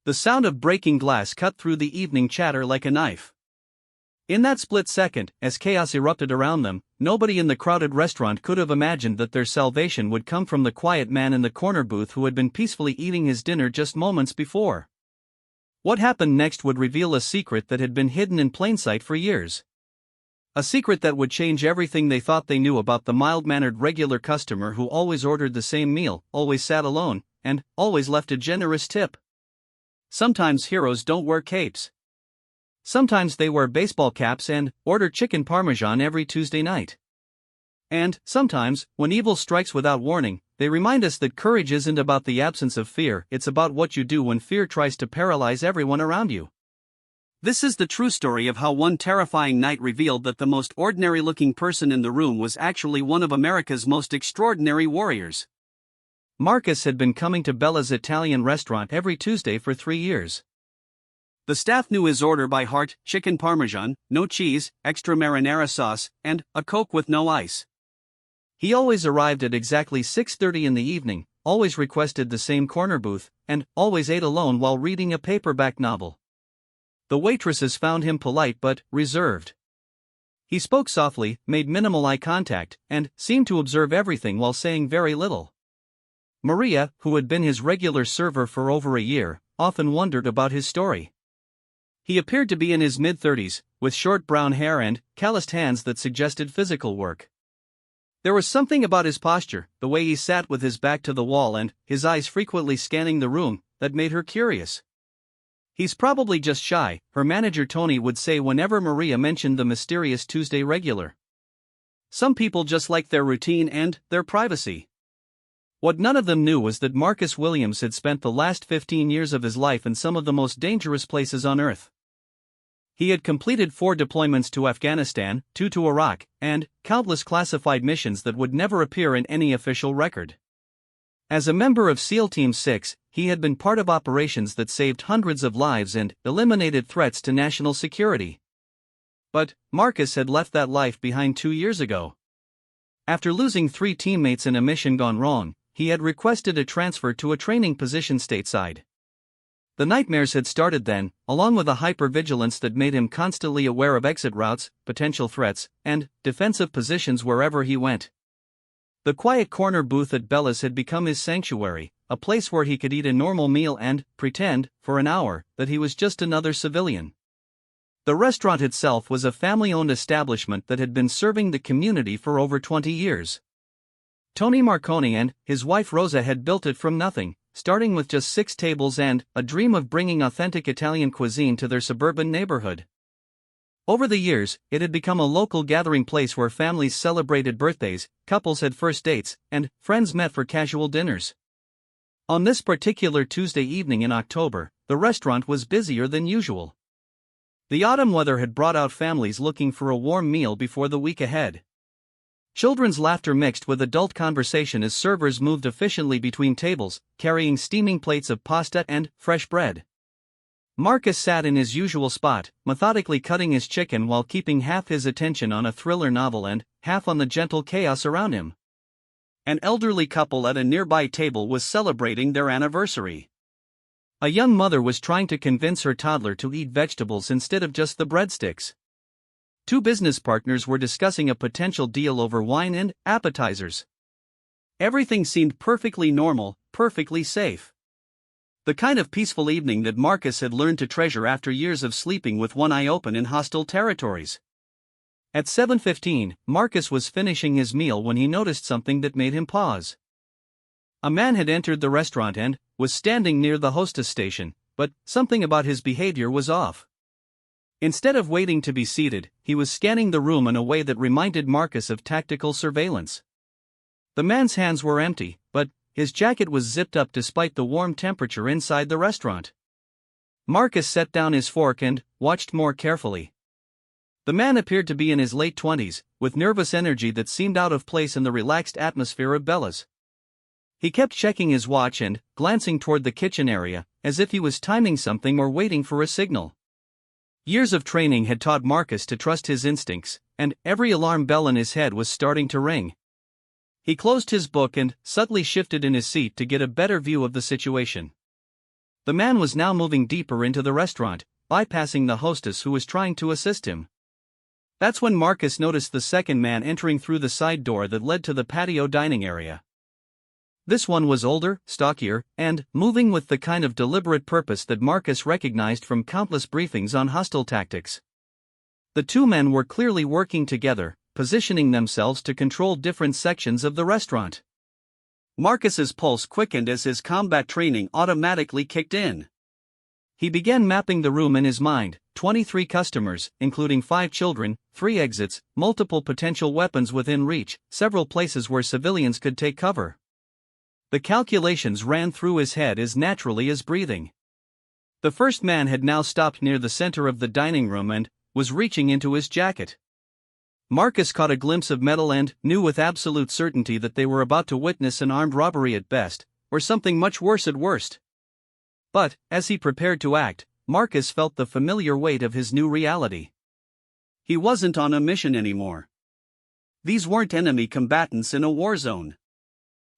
The sound of breaking glass cut through the evening chatter like a knife. In that split second, as chaos erupted around them, nobody in the crowded restaurant could have imagined that their salvation would come from the quiet man in the corner booth who had been peacefully eating his dinner just moments before. What happened next would reveal a secret that had been hidden in plain sight for years. A secret that would change everything they thought they knew about the mild-mannered regular customer who always ordered the same meal, always sat alone, and always left a generous tip. Sometimes heroes don't wear capes. Sometimes they wear baseball caps and order chicken parmesan every Tuesday night. And, sometimes, when evil strikes without warning, they remind us that courage isn't about the absence of fear, it's about what you do when fear tries to paralyze everyone around you. This is the true story of how one terrifying night revealed that the most ordinary-looking person in the room was actually one of America's most extraordinary warriors. Marcus had been coming to Bella's Italian restaurant every Tuesday for 3 years. The staff knew his order by heart: chicken parmesan, no cheese, extra marinara sauce, and a Coke with no ice. He always arrived at exactly 6:30 in the evening, always requested the same corner booth, and always ate alone while reading a paperback novel. The waitresses found him polite but reserved. He spoke softly, made minimal eye contact, and seemed to observe everything while saying very little. Maria, who had been his regular server for over a year, often wondered about his story. He appeared to be in his mid-30s, with short brown hair and calloused hands that suggested physical work. There was something about his posture, the way he sat with his back to the wall and his eyes frequently scanning the room, that made her curious. "He's probably just shy," her manager Tony would say whenever Maria mentioned the mysterious Tuesday regular. "Some people just like their routine and their privacy." What none of them knew was that Marcus Williams had spent the last 15 years of his life in some of the most dangerous places on earth. He had completed 4 deployments to Afghanistan, 2 to Iraq, and countless classified missions that would never appear in any official record. As a member of SEAL Team 6, he had been part of operations that saved hundreds of lives and eliminated threats to national security. But Marcus had left that life behind 2 years ago. After losing 3 teammates in a mission gone wrong, he had requested a transfer to a training position stateside. The nightmares had started then, along with a hypervigilance that made him constantly aware of exit routes, potential threats, and defensive positions wherever he went. The quiet corner booth at Bella's had become his sanctuary, a place where he could eat a normal meal and pretend, for an hour, that he was just another civilian. The restaurant itself was a family-owned establishment that had been serving the community for over 20 years. Tony Marconi and his wife Rosa had built it from nothing, starting with just 6 tables and a dream of bringing authentic Italian cuisine to their suburban neighborhood. Over the years, it had become a local gathering place where families celebrated birthdays, couples had first dates, and friends met for casual dinners. On this particular Tuesday evening in October, the restaurant was busier than usual. The autumn weather had brought out families looking for a warm meal before the week ahead. Children's laughter mixed with adult conversation as servers moved efficiently between tables, carrying steaming plates of pasta and fresh bread. Marcus sat in his usual spot, methodically cutting his chicken while keeping half his attention on a thriller novel and half on the gentle chaos around him. An elderly couple at a nearby table was celebrating their anniversary. A young mother was trying to convince her toddler to eat vegetables instead of just the breadsticks. 2 business partners were discussing a potential deal over wine and appetizers. Everything seemed perfectly normal, perfectly safe. The kind of peaceful evening that Marcus had learned to treasure after years of sleeping with one eye open in hostile territories. At 7:15, Marcus was finishing his meal when he noticed something that made him pause. A man had entered the restaurant and was standing near the hostess station, but something about his behavior was off. Instead of waiting to be seated, he was scanning the room in a way that reminded Marcus of tactical surveillance. The man's hands were empty, but his jacket was zipped up despite the warm temperature inside the restaurant. Marcus set down his fork and watched more carefully. The man appeared to be in his late 20s, with nervous energy that seemed out of place in the relaxed atmosphere of Bella's. He kept checking his watch and glancing toward the kitchen area, as if he was timing something or waiting for a signal. Years of training had taught Marcus to trust his instincts, and every alarm bell in his head was starting to ring. He closed his book and subtly shifted in his seat to get a better view of the situation. The man was now moving deeper into the restaurant, bypassing the hostess who was trying to assist him. That's when Marcus noticed the second man entering through the side door that led to the patio dining area. This one was older, stockier, and moving with the kind of deliberate purpose that Marcus recognized from countless briefings on hostile tactics. The two men were clearly working together, positioning themselves to control different sections of the restaurant. Marcus's pulse quickened as his combat training automatically kicked in. He began mapping the room in his mind: 23 customers, including 5 children, 3 exits, multiple potential weapons within reach, several places where civilians could take cover. The calculations ran through his head as naturally as breathing. The first man had now stopped near the center of the dining room and was reaching into his jacket. Marcus caught a glimpse of metal and knew with absolute certainty that they were about to witness an armed robbery at best, or something much worse at worst. But, as he prepared to act, Marcus felt the familiar weight of his new reality. He wasn't on a mission anymore. These weren't enemy combatants in a war zone.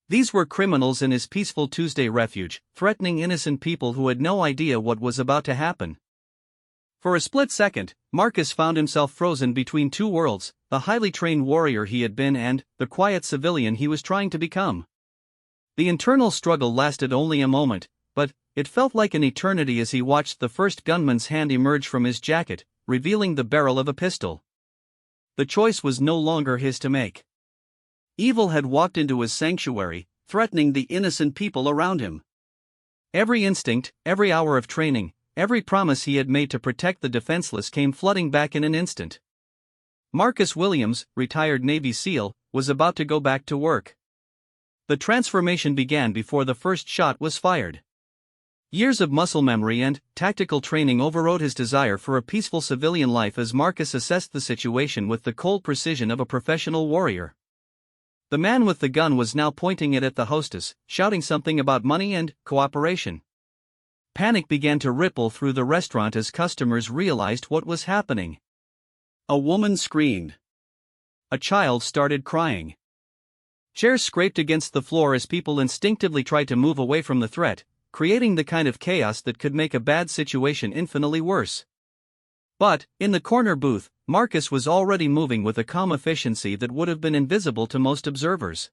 These were criminals in his peaceful Tuesday refuge, threatening innocent people who had no idea what was about to happen. For a split second, Marcus found himself frozen between two worlds: the highly trained warrior he had been and the quiet civilian he was trying to become. The internal struggle lasted only a moment, but it felt like an eternity as he watched the first gunman's hand emerge from his jacket, revealing the barrel of a pistol. The choice was no longer his to make. Evil had walked into his sanctuary, threatening the innocent people around him. Every instinct, every hour of training, every promise he had made to protect the defenseless came flooding back in an instant. Marcus Williams, retired Navy SEAL, was about to go back to work. The transformation began before the first shot was fired. Years of muscle memory and tactical training overrode his desire for a peaceful civilian life as Marcus assessed the situation with the cold precision of a professional warrior. The man with the gun was now pointing it at the hostess, shouting something about money and cooperation. Panic began to ripple through the restaurant as customers realized what was happening. A woman screamed. A child started crying. Chairs scraped against the floor as people instinctively tried to move away from the threat, creating the kind of chaos that could make a bad situation infinitely worse. But, in the corner booth, Marcus was already moving with a calm efficiency that would have been invisible to most observers.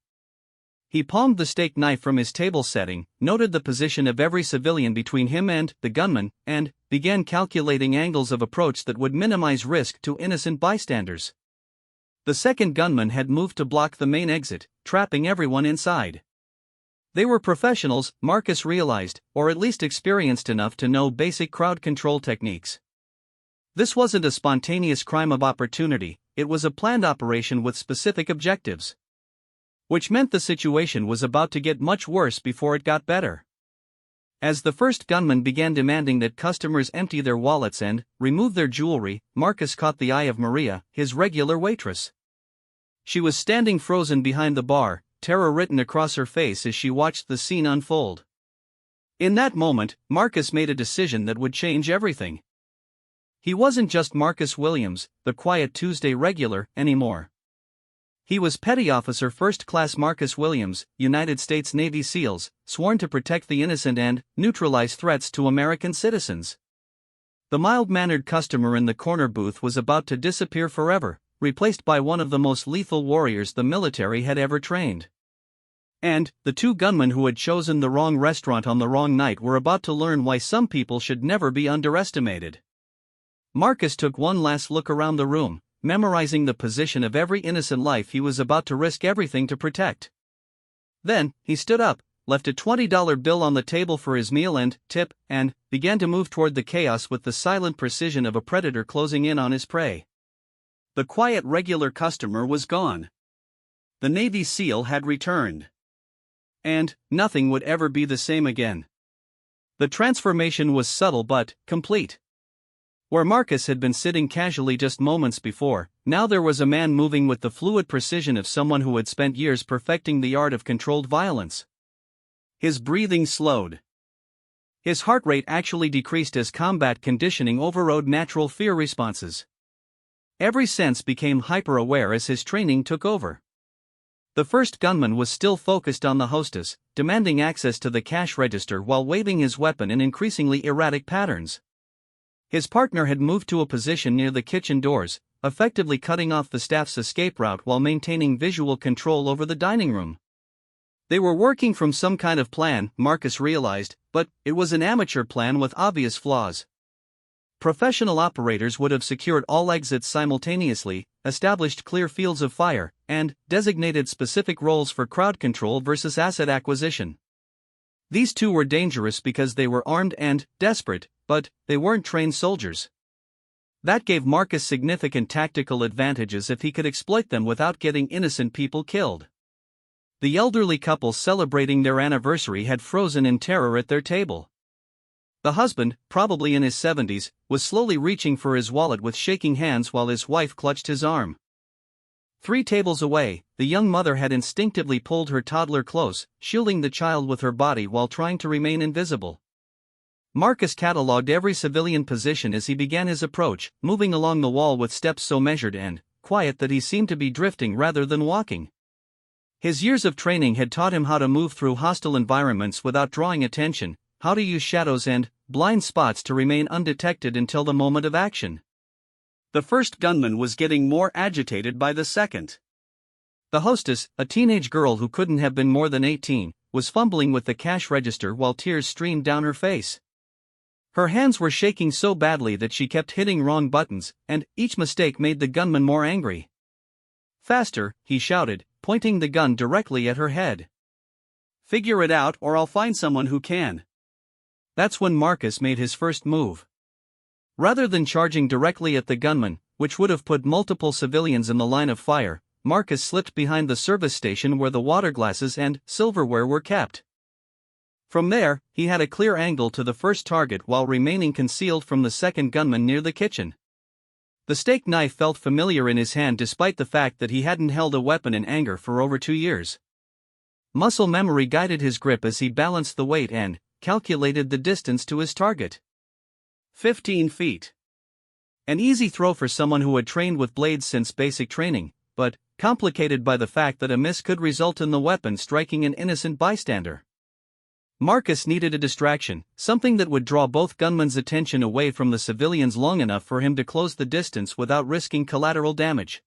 He palmed the steak knife from his table setting, noted the position of every civilian between him and the gunman, and began calculating angles of approach that would minimize risk to innocent bystanders. The second gunman had moved to block the main exit, trapping everyone inside. They were professionals, Marcus realized, or at least experienced enough to know basic crowd control techniques. This wasn't a spontaneous crime of opportunity, it was a planned operation with specific objectives. Which meant the situation was about to get much worse before it got better. As the first gunman began demanding that customers empty their wallets and remove their jewelry, Marcus caught the eye of Maria, his regular waitress. She was standing frozen behind the bar, terror written across her face as she watched the scene unfold. In that moment, Marcus made a decision that would change everything. He wasn't just Marcus Williams, the quiet Tuesday regular, anymore. He was Petty Officer First Class Marcus Williams, United States Navy SEALs, sworn to protect the innocent and neutralize threats to American citizens. The mild-mannered customer in the corner booth was about to disappear forever, replaced by one of the most lethal warriors the military had ever trained. And the two gunmen who had chosen the wrong restaurant on the wrong night were about to learn why some people should never be underestimated. Marcus took one last look around the room, memorizing the position of every innocent life he was about to risk everything to protect. Then, he stood up, left a $20 bill on the table for his meal and tip, and began to move toward the chaos with the silent precision of a predator closing in on his prey. The quiet regular customer was gone. The Navy SEAL had returned. And nothing would ever be the same again. The transformation was subtle but complete. Where Marcus had been sitting casually just moments before, now there was a man moving with the fluid precision of someone who had spent years perfecting the art of controlled violence. His breathing slowed. His heart rate actually decreased as combat conditioning overrode natural fear responses. Every sense became hyper-aware as his training took over. The first gunman was still focused on the hostess, demanding access to the cash register while waving his weapon in increasingly erratic patterns. His partner had moved to a position near the kitchen doors, effectively cutting off the staff's escape route while maintaining visual control over the dining room. They were working from some kind of plan, Marcus realized, but it was an amateur plan with obvious flaws. Professional operators would have secured all exits simultaneously, established clear fields of fire, and designated specific roles for crowd control versus asset acquisition. These two were dangerous because they were armed and desperate, but they weren't trained soldiers. That gave Marcus significant tactical advantages if he could exploit them without getting innocent people killed. The elderly couple celebrating their anniversary had frozen in terror at their table. The husband, probably in his 70s, was slowly reaching for his wallet with shaking hands while his wife clutched his arm. 3 tables away, the young mother had instinctively pulled her toddler close, shielding the child with her body while trying to remain invisible. Marcus catalogued every civilian position as he began his approach, moving along the wall with steps so measured and quiet that he seemed to be drifting rather than walking. His years of training had taught him how to move through hostile environments without drawing attention, how to use shadows and blind spots to remain undetected until the moment of action. The first gunman was getting more agitated by the second. The hostess, a teenage girl who couldn't have been more than 18, was fumbling with the cash register while tears streamed down her face. Her hands were shaking so badly that she kept hitting wrong buttons, and each mistake made the gunman more angry. "Faster," he shouted, pointing the gun directly at her head. "Figure it out or I'll find someone who can." That's when Marcus made his first move. Rather than charging directly at the gunman, which would have put multiple civilians in the line of fire, Marcus slipped behind the service station where the water glasses and silverware were kept. From there, he had a clear angle to the first target while remaining concealed from the second gunman near the kitchen. The steak knife felt familiar in his hand despite the fact that he hadn't held a weapon in anger for over 2 years. Muscle memory guided his grip as he balanced the weight and calculated the distance to his target. 15 feet. An easy throw for someone who had trained with blades since basic training, but complicated by the fact that a miss could result in the weapon striking an innocent bystander. Marcus needed a distraction, something that would draw both gunmen's attention away from the civilians long enough for him to close the distance without risking collateral damage.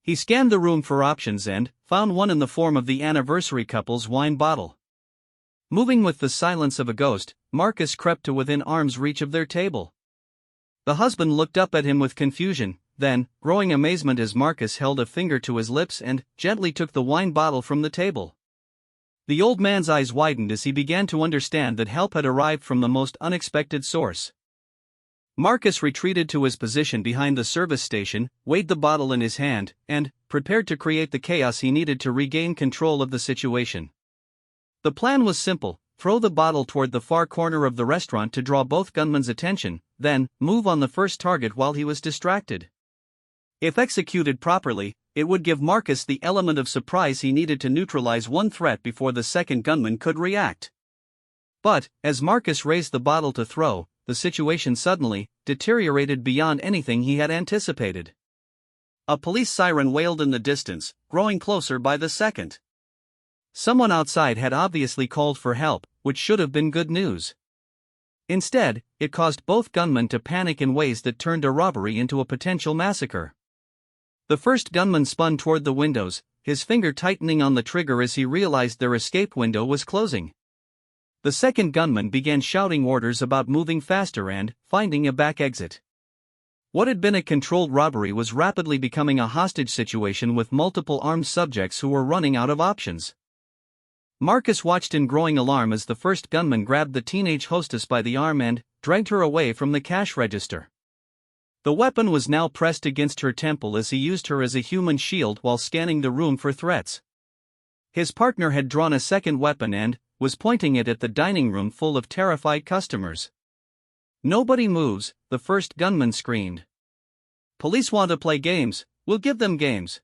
He scanned the room for options and found one in the form of the anniversary couple's wine bottle. Moving with the silence of a ghost, Marcus crept to within arm's reach of their table. The husband looked up at him with confusion, then growing amazement as Marcus held a finger to his lips and gently took the wine bottle from the table. The old man's eyes widened as he began to understand that help had arrived from the most unexpected source. Marcus retreated to his position behind the service station, weighed the bottle in his hand, and prepared to create the chaos he needed to regain control of the situation. The plan was simple: throw the bottle toward the far corner of the restaurant to draw both gunmen's attention, then move on the first target while he was distracted. If executed properly, it would give Marcus the element of surprise he needed to neutralize one threat before the second gunman could react. But, as Marcus raised the bottle to throw, the situation suddenly deteriorated beyond anything he had anticipated. A police siren wailed in the distance, growing closer by the second. Someone outside had obviously called for help, which should have been good news. Instead, it caused both gunmen to panic in ways that turned a robbery into a potential massacre. The first gunman spun toward the windows, his finger tightening on the trigger as he realized their escape window was closing. The second gunman began shouting orders about moving faster and finding a back exit. What had been a controlled robbery was rapidly becoming a hostage situation with multiple armed subjects who were running out of options. Marcus watched in growing alarm as the first gunman grabbed the teenage hostess by the arm and dragged her away from the cash register. The weapon was now pressed against her temple as he used her as a human shield while scanning the room for threats. His partner had drawn a second weapon and was pointing it at the dining room full of terrified customers. "Nobody moves," the first gunman screamed. "Police want to play games, we'll give them games.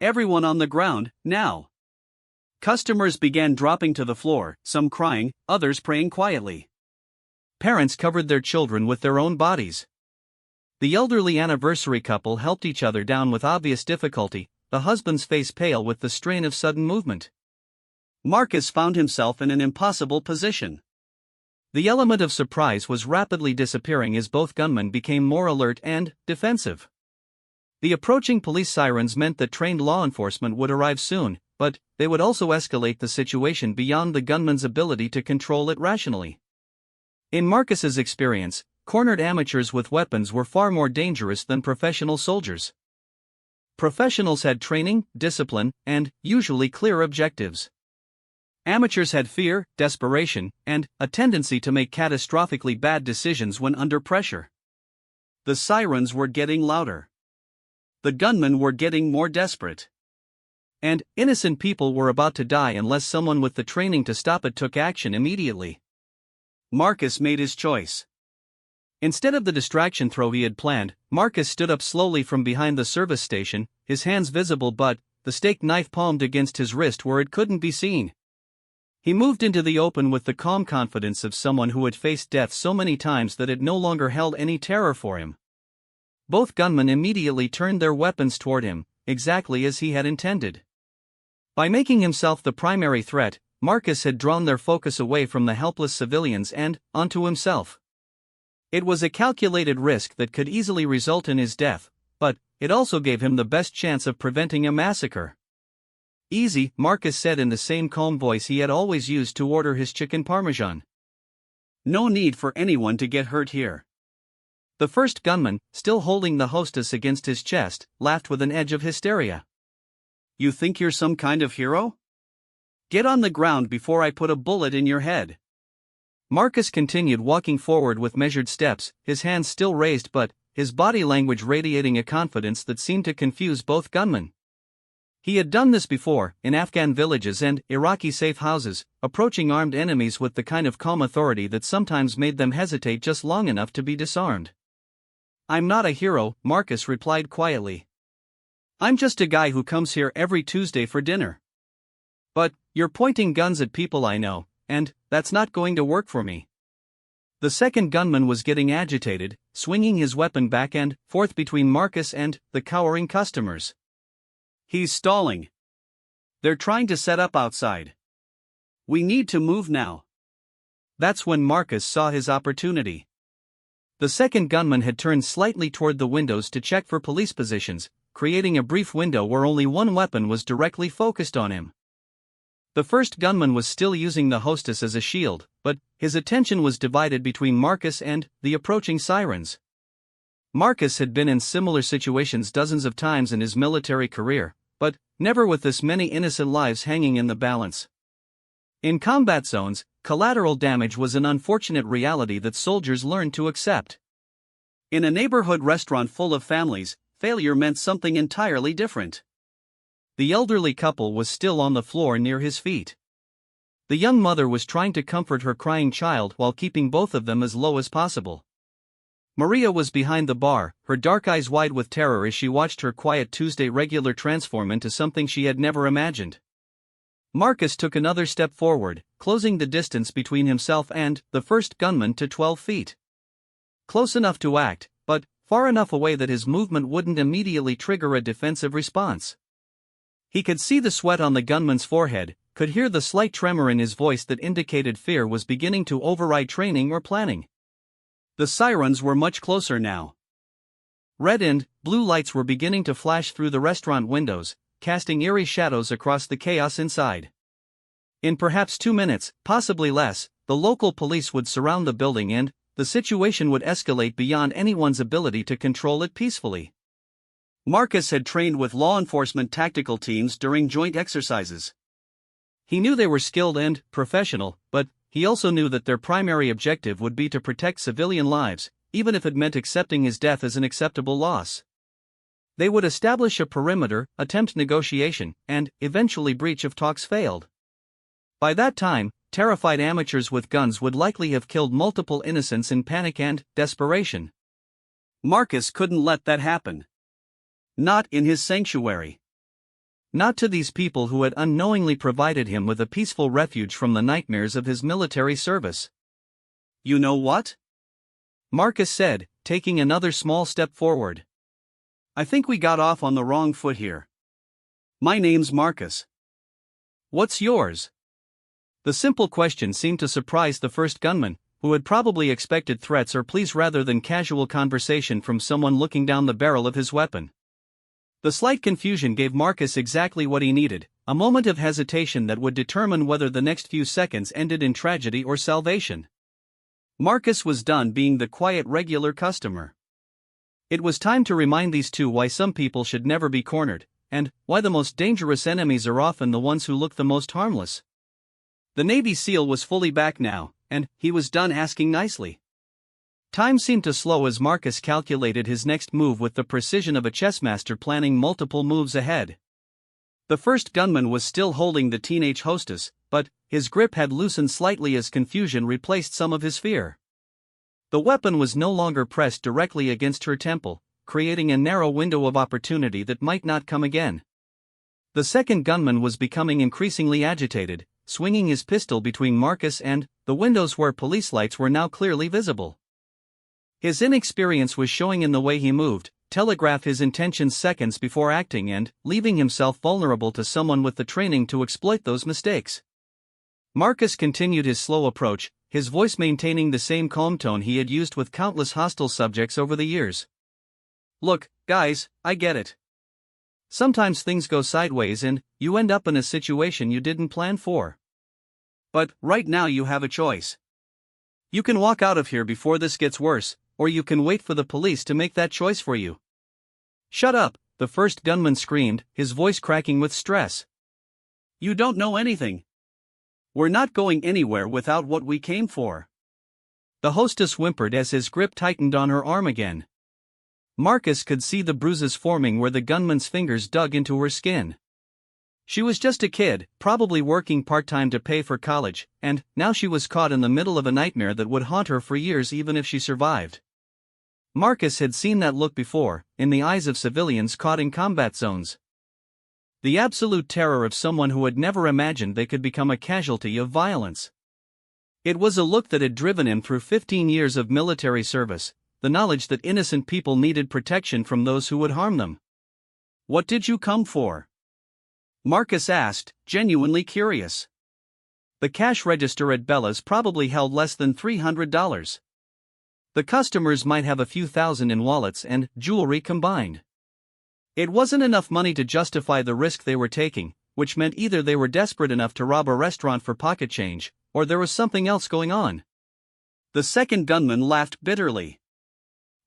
Everyone on the ground, now." Customers began dropping to the floor, some crying, others praying quietly. Parents covered their children with their own bodies. The elderly anniversary couple helped each other down with obvious difficulty, the husband's face pale with the strain of sudden movement. Marcus found himself in an impossible position. The element of surprise was rapidly disappearing as both gunmen became more alert and defensive. The approaching police sirens meant that trained law enforcement would arrive soon, but they would also escalate the situation beyond the gunman's ability to control it rationally. In Marcus's experience, cornered amateurs with weapons were far more dangerous than professional soldiers. Professionals had training, discipline, and, usually, clear objectives. Amateurs had fear, desperation, and a tendency to make catastrophically bad decisions when under pressure. The sirens were getting louder. The gunmen were getting more desperate. And innocent people were about to die unless someone with the training to stop it took action immediately. Marcus made his choice. Instead of the distraction throw he had planned, Marcus stood up slowly from behind the service station, his hands visible but the steak knife palmed against his wrist where it couldn't be seen. He moved into the open with the calm confidence of someone who had faced death so many times that it no longer held any terror for him. Both gunmen immediately turned their weapons toward him, exactly as he had intended. By making himself the primary threat, Marcus had drawn their focus away from the helpless civilians and onto himself. It was a calculated risk that could easily result in his death, but it also gave him the best chance of preventing a massacre. "Easy," Marcus said in the same calm voice he had always used to order his chicken parmesan. "No need for anyone to get hurt here." The first gunman, still holding the hostess against his chest, laughed with an edge of hysteria. "You think you're some kind of hero? Get on the ground before I put a bullet in your head." Marcus continued walking forward with measured steps, his hands still raised but his body language radiating a confidence that seemed to confuse both gunmen. He had done this before, in Afghan villages and Iraqi safe houses, approaching armed enemies with the kind of calm authority that sometimes made them hesitate just long enough to be disarmed. "I'm not a hero," Marcus replied quietly. "I'm just a guy who comes here every Tuesday for dinner. But you're pointing guns at people I know, and that's not going to work for me." The second gunman was getting agitated, swinging his weapon back and forth between Marcus and the cowering customers. "He's stalling. They're trying to set up outside. We need to move now." That's when Marcus saw his opportunity. The second gunman had turned slightly toward the windows to check for police positions, creating a brief window where only one weapon was directly focused on him. The first gunman was still using the hostess as a shield, but his attention was divided between Marcus and the approaching sirens. Marcus had been in similar situations dozens of times in his military career, but never with this many innocent lives hanging in the balance. In combat zones, collateral damage was an unfortunate reality that soldiers learned to accept. In a neighborhood restaurant full of families, failure meant something entirely different. The elderly couple was still on the floor near his feet. The young mother was trying to comfort her crying child while keeping both of them as low as possible. Maria was behind the bar, her dark eyes wide with terror as she watched her quiet Tuesday regular transform into something she had never imagined. Marcus took another step forward, closing the distance between himself and the first gunman to 12 feet. Close enough to act, but far enough away that his movement wouldn't immediately trigger a defensive response. He could see the sweat on the gunman's forehead, could hear the slight tremor in his voice that indicated fear was beginning to override training or planning. The sirens were much closer now. Red and blue lights were beginning to flash through the restaurant windows, casting eerie shadows across the chaos inside. In perhaps 2 minutes, possibly less, the local police would surround the building and the situation would escalate beyond anyone's ability to control it peacefully. Marcus had trained with law enforcement tactical teams during joint exercises. He knew they were skilled and professional, but he also knew that their primary objective would be to protect civilian lives, even if it meant accepting his death as an acceptable loss. They would establish a perimeter, attempt negotiation, and eventually breach if talks failed. By that time, terrified amateurs with guns would likely have killed multiple innocents in panic and desperation. Marcus couldn't let that happen. Not in his sanctuary. Not to these people who had unknowingly provided him with a peaceful refuge from the nightmares of his military service. "You know what?" Marcus said, taking another small step forward. "I think we got off on the wrong foot here. My name's Marcus. What's yours? The simple question seemed to surprise the first gunman, who had probably expected threats or pleas rather than casual conversation from someone looking down the barrel of his weapon. The slight confusion gave Marcus exactly what he needed, a moment of hesitation that would determine whether the next few seconds ended in tragedy or salvation. Marcus was done being the quiet regular customer. It was time to remind these two why some people should never be cornered, and why the most dangerous enemies are often the ones who look the most harmless. The Navy SEAL was fully back now, and he was done asking nicely. Time seemed to slow as Marcus calculated his next move with the precision of a chess master planning multiple moves ahead. The first gunman was still holding the teenage hostess, but his grip had loosened slightly as confusion replaced some of his fear. The weapon was no longer pressed directly against her temple, creating a narrow window of opportunity that might not come again. The second gunman was becoming increasingly agitated, swinging his pistol between Marcus and the windows where police lights were now clearly visible. His inexperience was showing in the way he moved, telegraphed his intentions seconds before acting and leaving himself vulnerable to someone with the training to exploit those mistakes. Marcus continued his slow approach, his voice maintaining the same calm tone he had used with countless hostile subjects over the years. Look, guys, I get it. Sometimes things go sideways and you end up in a situation you didn't plan for. But right now you have a choice. You can walk out of here before this gets worse, or you can wait for the police to make that choice for you. Shut up, the first gunman screamed, his voice cracking with stress. You don't know anything. We're not going anywhere without what we came for. The hostess whimpered as his grip tightened on her arm again. Marcus could see the bruises forming where the gunman's fingers dug into her skin. She was just a kid, probably working part-time to pay for college, and now she was caught in the middle of a nightmare that would haunt her for years even if she survived. Marcus had seen that look before, in the eyes of civilians caught in combat zones. The absolute terror of someone who had never imagined they could become a casualty of violence. It was a look that had driven him through 15 years of military service, the knowledge that innocent people needed protection from those who would harm them. What did you come for? Marcus asked, genuinely curious. The cash register at Bella's probably held less than $300. The customers might have a few thousand in wallets and jewelry combined. It wasn't enough money to justify the risk they were taking, which meant either they were desperate enough to rob a restaurant for pocket change, or there was something else going on. The second gunman laughed bitterly.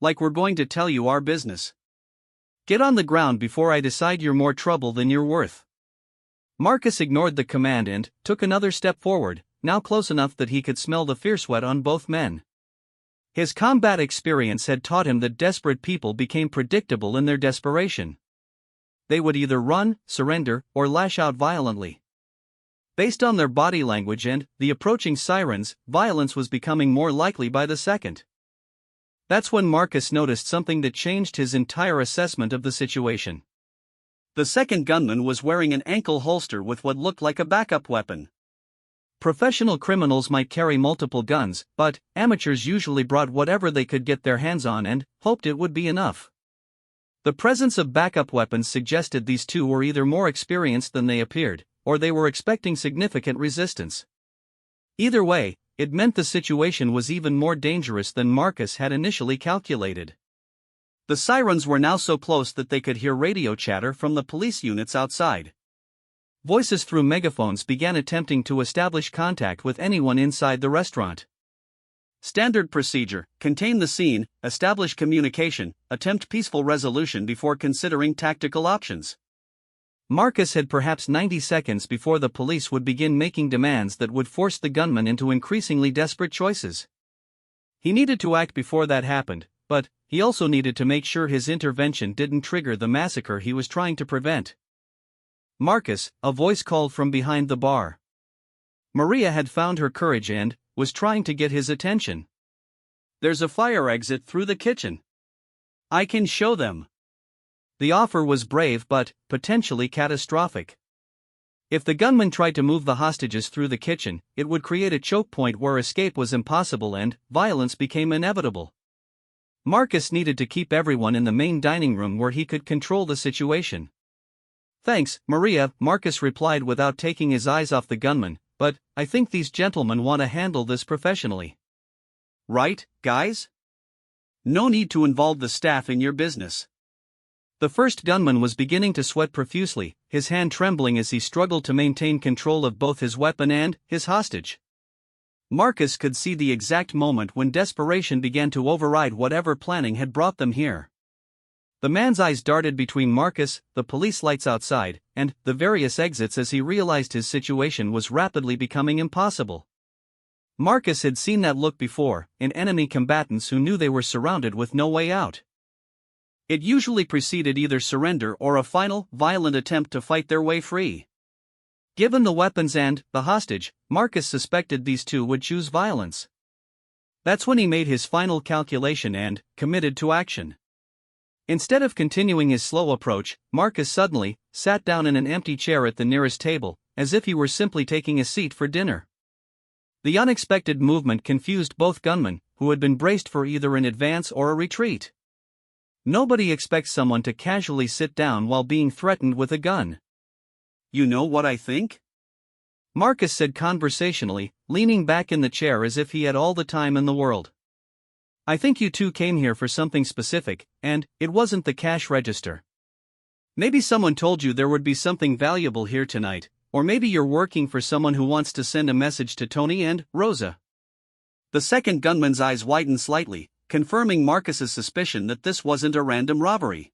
Like we're going to tell you our business. Get on the ground before I decide you're more trouble than you're worth. Marcus ignored the command and took another step forward, now close enough that he could smell the fear sweat on both men. His combat experience had taught him that desperate people became predictable in their desperation. They would either run, surrender, or lash out violently. Based on their body language and the approaching sirens, violence was becoming more likely by the second. That's when Marcus noticed something that changed his entire assessment of the situation. The second gunman was wearing an ankle holster with what looked like a backup weapon. Professional criminals might carry multiple guns, but amateurs usually brought whatever they could get their hands on and hoped it would be enough. The presence of backup weapons suggested these two were either more experienced than they appeared, or they were expecting significant resistance. Either way, it meant the situation was even more dangerous than Marcus had initially calculated. The sirens were now so close that they could hear radio chatter from the police units outside. Voices through megaphones began attempting to establish contact with anyone inside the restaurant. Standard procedure: contain the scene, establish communication, attempt peaceful resolution before considering tactical options. Marcus had perhaps 90 seconds before the police would begin making demands that would force the gunman into increasingly desperate choices. He needed to act before that happened, but he also needed to make sure his intervention didn't trigger the massacre he was trying to prevent. Marcus, a voice called from behind the bar. Maria had found her courage and was trying to get his attention. There's a fire exit through the kitchen. I can show them. The offer was brave but potentially catastrophic. If the gunman tried to move the hostages through the kitchen, it would create a choke point where escape was impossible and violence became inevitable. Marcus needed to keep everyone in the main dining room where he could control the situation. "Thanks, Maria," Marcus replied without taking his eyes off the gunman, "but I think these gentlemen want to handle this professionally. Right, guys? No need to involve the staff in your business." The first gunman was beginning to sweat profusely, his hand trembling as he struggled to maintain control of both his weapon and his hostage. Marcus could see the exact moment when desperation began to override whatever planning had brought them here. The man's eyes darted between Marcus, the police lights outside, and the various exits as he realized his situation was rapidly becoming impossible. Marcus had seen that look before, in enemy combatants who knew they were surrounded with no way out. It usually preceded either surrender or a final, violent attempt to fight their way free. Given the weapons and the hostage, Marcus suspected these two would choose violence. That's when he made his final calculation and committed to action. Instead of continuing his slow approach, Marcus suddenly sat down in an empty chair at the nearest table, as if he were simply taking a seat for dinner. The unexpected movement confused both gunmen, who had been braced for either an advance or a retreat. Nobody expects someone to casually sit down while being threatened with a gun. "You know what I think?" Marcus said conversationally, leaning back in the chair as if he had all the time in the world. "I think you two came here for something specific, and it wasn't the cash register. Maybe someone told you there would be something valuable here tonight, or maybe you're working for someone who wants to send a message to Tony and Rosa." The second gunman's eyes widened slightly, confirming Marcus's suspicion that this wasn't a random robbery.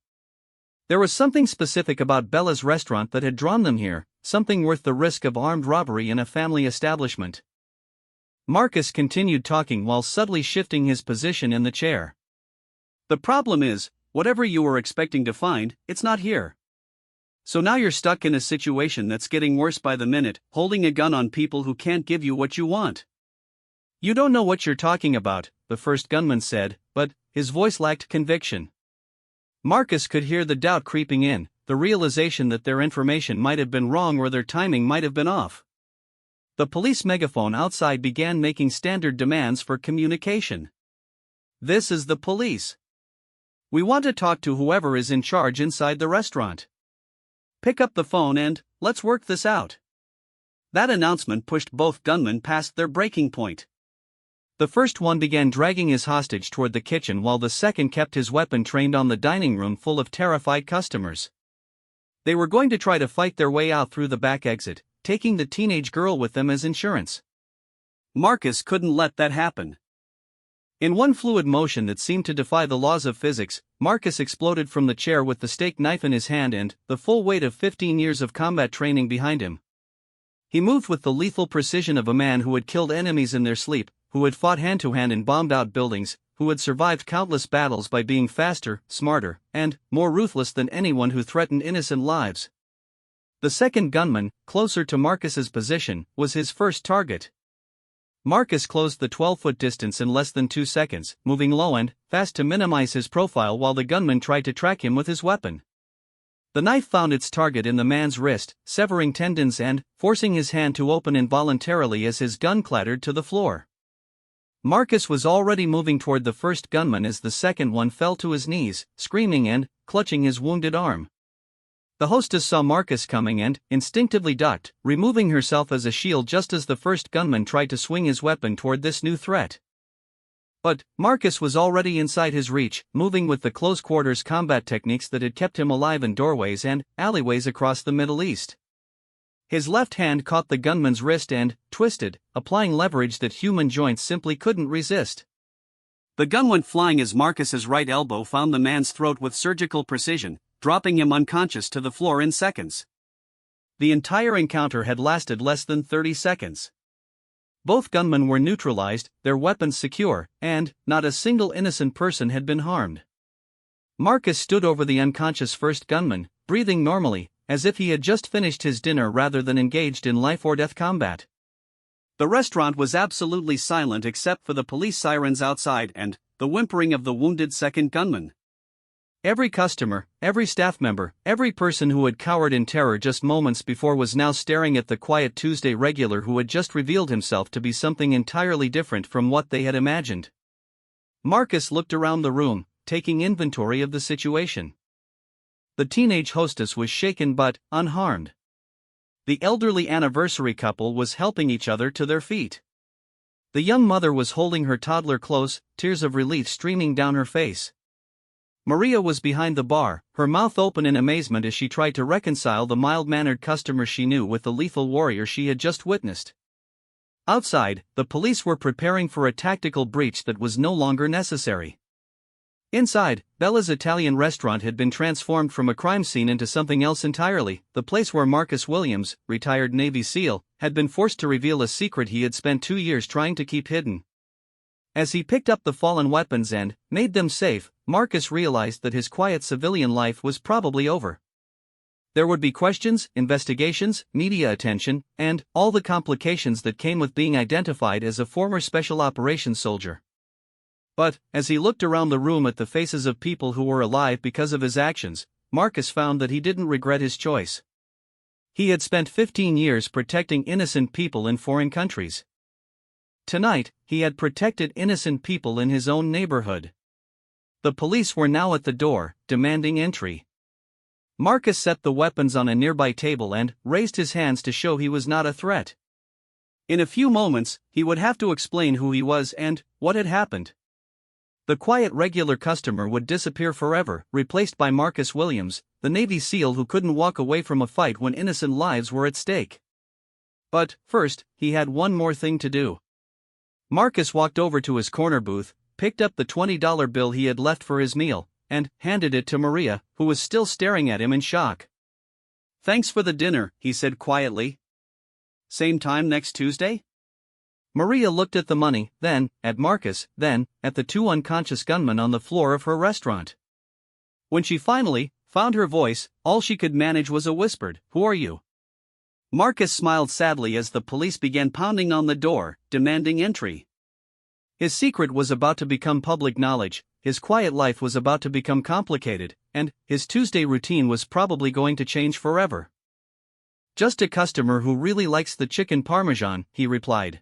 There was something specific about Bella's restaurant that had drawn them here, something worth the risk of armed robbery in a family establishment. Marcus continued talking while subtly shifting his position in the chair. "The problem is, whatever you were expecting to find, it's not here. So now you're stuck in a situation that's getting worse by the minute, holding a gun on people who can't give you what you want." "You don't know what you're talking about," the first gunman said, but his voice lacked conviction. Marcus could hear the doubt creeping in, the realization that their information might have been wrong or their timing might have been off. The police megaphone outside began making standard demands for communication. "This is the police. We want to talk to whoever is in charge inside the restaurant. Pick up the phone and let's work this out." That announcement pushed both gunmen past their breaking point. The first one began dragging his hostage toward the kitchen while the second kept his weapon trained on the dining room full of terrified customers. They were going to try to fight their way out through the back exit, taking the teenage girl with them as insurance. Marcus couldn't let that happen. In one fluid motion that seemed to defy the laws of physics, Marcus exploded from the chair with the steak knife in his hand and the full weight of 15 years of combat training behind him. He moved with the lethal precision of a man who had killed enemies in their sleep, who had fought hand-to-hand in bombed-out buildings, who had survived countless battles by being faster, smarter, and more ruthless than anyone who threatened innocent lives. The second gunman, closer to Marcus's position, was his first target. Marcus closed the 12-foot distance in less than 2 seconds, moving low and fast to minimize his profile while the gunman tried to track him with his weapon. The knife found its target in the man's wrist, severing tendons and forcing his hand to open involuntarily as his gun clattered to the floor. Marcus was already moving toward the first gunman as the second one fell to his knees, screaming and clutching his wounded arm. The hostess saw Marcus coming and instinctively ducked, removing herself as a shield just as the first gunman tried to swing his weapon toward this new threat. But Marcus was already inside his reach, moving with the close-quarters combat techniques that had kept him alive in doorways and alleyways across the Middle East. His left hand caught the gunman's wrist and twisted, applying leverage that human joints simply couldn't resist. The gun went flying as Marcus's right elbow found the man's throat with surgical precision, dropping him unconscious to the floor in seconds. The entire encounter had lasted less than 30 seconds. Both gunmen were neutralized, their weapons secure, and not a single innocent person had been harmed. Marcus stood over the unconscious first gunman, breathing normally, as if he had just finished his dinner rather than engaged in life-or-death combat. The restaurant was absolutely silent except for the police sirens outside and the whimpering of the wounded second gunman. Every customer, every staff member, every person who had cowered in terror just moments before was now staring at the quiet Tuesday regular who had just revealed himself to be something entirely different from what they had imagined. Marcus looked around the room, taking inventory of the situation. The teenage hostess was shaken but unharmed. The elderly anniversary couple was helping each other to their feet. The young mother was holding her toddler close, tears of relief streaming down her face. Maria was behind the bar, her mouth open in amazement as she tried to reconcile the mild-mannered customer she knew with the lethal warrior she had just witnessed. Outside, the police were preparing for a tactical breach that was no longer necessary. Inside, Bella's Italian restaurant had been transformed from a crime scene into something else entirely, the place where Marcus Williams, retired Navy SEAL, had been forced to reveal a secret he had spent 2 years trying to keep hidden. As he picked up the fallen weapons and made them safe, Marcus realized that his quiet civilian life was probably over. There would be questions, investigations, media attention, and all the complications that came with being identified as a former special operations soldier. But, as he looked around the room at the faces of people who were alive because of his actions, Marcus found that he didn't regret his choice. He had spent 15 years protecting innocent people in foreign countries. Tonight, he had protected innocent people in his own neighborhood. The police were now at the door, demanding entry. Marcus set the weapons on a nearby table and raised his hands to show he was not a threat. In a few moments, he would have to explain who he was and what had happened. The quiet regular customer would disappear forever, replaced by Marcus Williams, the Navy SEAL who couldn't walk away from a fight when innocent lives were at stake. But, first, he had one more thing to do. Marcus walked over to his corner booth, picked up the $20 bill he had left for his meal, and handed it to Maria, who was still staring at him in shock. "Thanks for the dinner," he said quietly. "Same time next Tuesday?" Maria looked at the money, then at Marcus, then at the 2 unconscious gunmen on the floor of her restaurant. When she finally found her voice, all she could manage was a whispered, "Who are you?" Marcus smiled sadly as the police began pounding on the door, demanding entry. His secret was about to become public knowledge, his quiet life was about to become complicated, and his Tuesday routine was probably going to change forever. "Just a customer who really likes the chicken parmesan," he replied.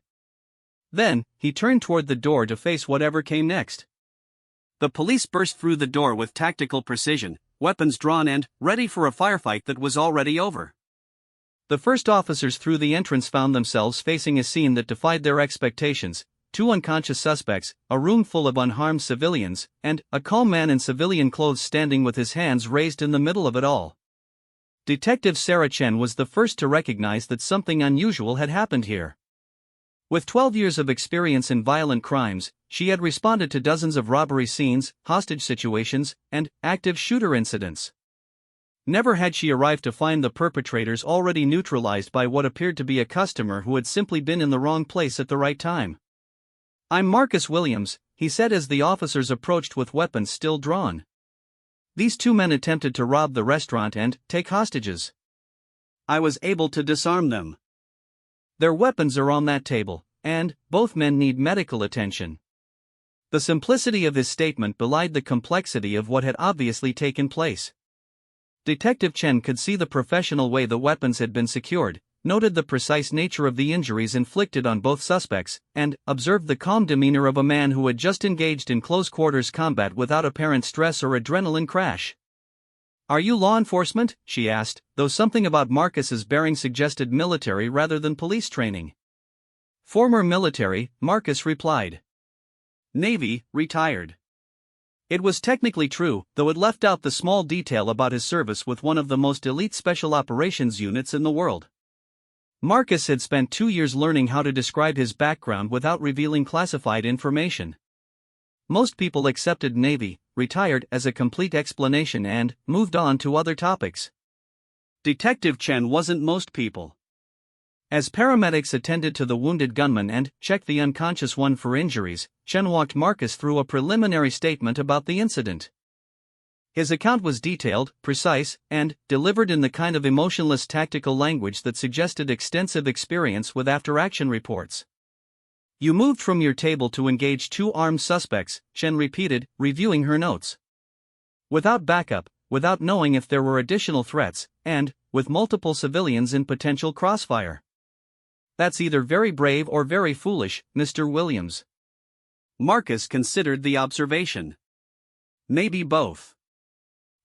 Then, he turned toward the door to face whatever came next. The police burst through the door with tactical precision, weapons drawn and ready for a firefight that was already over. The first officers through the entrance found themselves facing a scene that defied their expectations: 2 unconscious suspects, a room full of unharmed civilians, and a calm man in civilian clothes standing with his hands raised in the middle of it all. Detective Sarah Chen was the first to recognize that something unusual had happened here. With 12 years of experience in violent crimes, she had responded to dozens of robbery scenes, hostage situations, and active shooter incidents. Never had she arrived to find the perpetrators already neutralized by what appeared to be a customer who had simply been in the wrong place at the right time. "I'm Marcus Williams," he said as the officers approached with weapons still drawn. "These 2 men attempted to rob the restaurant and take hostages. I was able to disarm them. Their weapons are on that table, and both men need medical attention." The simplicity of his statement belied the complexity of what had obviously taken place. Detective Chen could see the professional way the weapons had been secured, noted the precise nature of the injuries inflicted on both suspects, and observed the calm demeanor of a man who had just engaged in close-quarters combat without apparent stress or adrenaline crash. "Are you law enforcement?" she asked, though something about Marcus's bearing suggested military rather than police training. "Former military," Marcus replied. "Navy, retired." It was technically true, though it left out the small detail about his service with one of the most elite special operations units in the world. Marcus had spent 2 years learning how to describe his background without revealing classified information. Most people accepted Navy, retired as a complete explanation and moved on to other topics. Detective Chen wasn't most people. As paramedics attended to the wounded gunman and checked the unconscious one for injuries, Chen walked Marcus through a preliminary statement about the incident. His account was detailed, precise, and delivered in the kind of emotionless tactical language that suggested extensive experience with after-action reports. "You moved from your table to engage 2 armed suspects," Chen repeated, reviewing her notes. "Without backup, without knowing if there were additional threats, and with multiple civilians in potential crossfire. That's either very brave or very foolish, Mr. Williams." Marcus considered the observation. "Maybe both."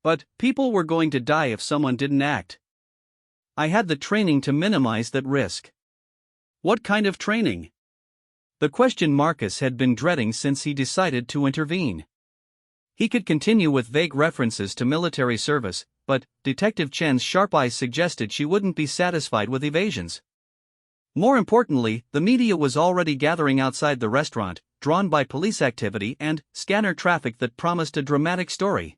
But people were going to die if someone didn't act. I had the training to minimize that risk. What kind of training? The question Marcus had been dreading since he decided to intervene. He could continue with vague references to military service, but Detective Chen's sharp eyes suggested she wouldn't be satisfied with evasions. More importantly, the media was already gathering outside the restaurant, drawn by police activity and scanner traffic that promised a dramatic story.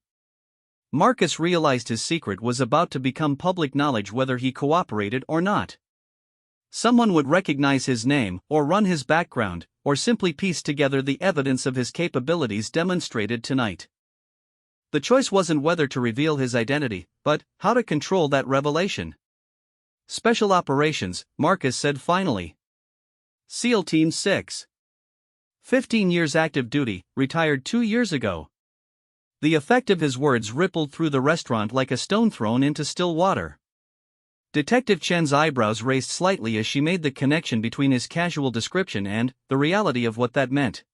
Marcus realized his secret was about to become public knowledge whether he cooperated or not. Someone would recognize his name, or run his background, or simply piece together the evidence of his capabilities demonstrated tonight. The choice wasn't whether to reveal his identity, but how to control that revelation. Special Operations, Marcus said finally. SEAL Team 6. 15 years active duty, retired 2 years ago. The effect of his words rippled through the restaurant like a stone thrown into still water. Detective Chen's eyebrows raised slightly as she made the connection between his casual description and the reality of what that meant.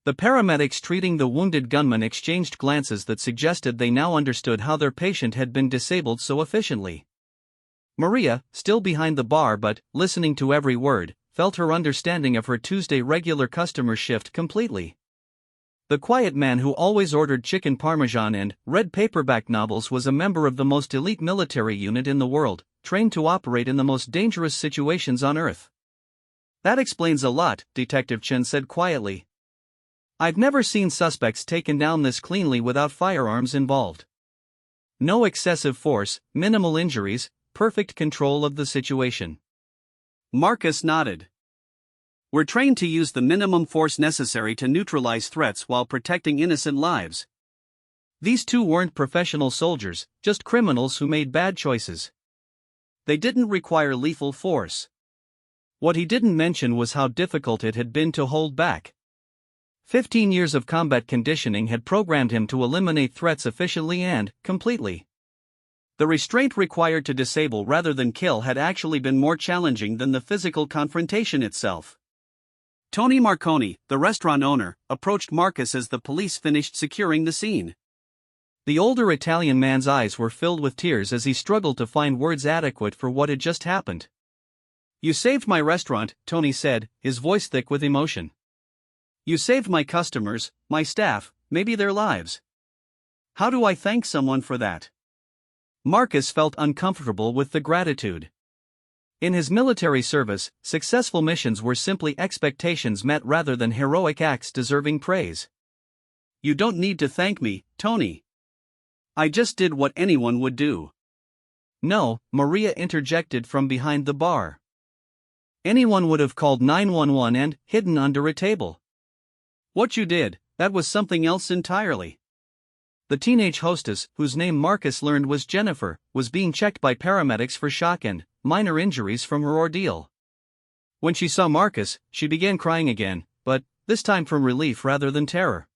The paramedics treating the wounded gunman exchanged glances that suggested they now understood how their patient had been disabled so efficiently. Maria, still behind the bar but listening to every word, felt her understanding of her Tuesday regular customer shift completely. The quiet man who always ordered chicken parmesan and read paperback novels was a member of the most elite military unit in the world, trained to operate in the most dangerous situations on Earth. That explains a lot, Detective Chen said quietly. I've never seen suspects taken down this cleanly without firearms involved. No excessive force, minimal injuries, perfect control of the situation. Marcus nodded. We're trained to use the minimum force necessary to neutralize threats while protecting innocent lives. These two weren't professional soldiers, just criminals who made bad choices. They didn't require lethal force. What he didn't mention was how difficult it had been to hold back. 15 years of combat conditioning had programmed him to eliminate threats efficiently and completely. The restraint required to disable rather than kill had actually been more challenging than the physical confrontation itself. Tony Marconi, the restaurant owner, approached Marcus as the police finished securing the scene. The older Italian man's eyes were filled with tears as he struggled to find words adequate for what had just happened. You saved my restaurant, Tony said, his voice thick with emotion. You saved my customers, my staff, maybe their lives. How do I thank someone for that? Marcus felt uncomfortable with the gratitude. In his military service, successful missions were simply expectations met rather than heroic acts deserving praise. You don't need to thank me, Tony. I just did what anyone would do. No, Maria interjected from behind the bar. Anyone would have called 911 and hidden under a table. What you did, that was something else entirely. The teenage hostess, whose name Marcus learned was Jennifer, was being checked by paramedics for shock and minor injuries from her ordeal. When she saw Marcus, she began crying again, but this time from relief rather than terror.